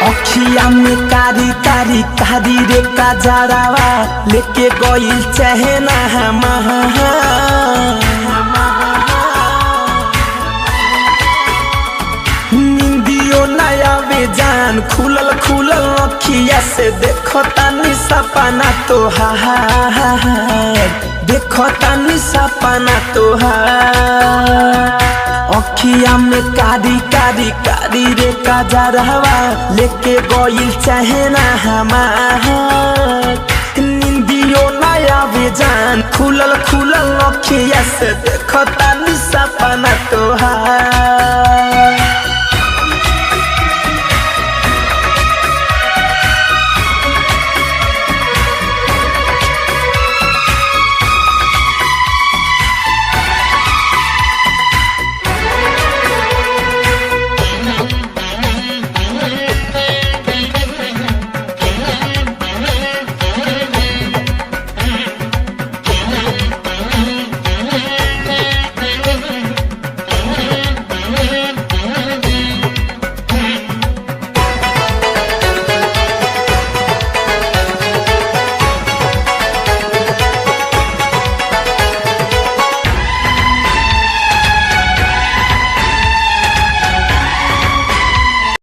अखिया में कारी कारी कारी रे कजरावा लेके गइल चहना निंदियो नया बेजान खुलल खुलल अखिया से देखो तानी सपना तोहार देखो तानी सपना तोहार अखिया में कारी कारी कारी रे कजरावा लेके गइल चहना हमार निंदियो नया बेजान खुलल खुलल अखिया से देखो तानी सपना तोहार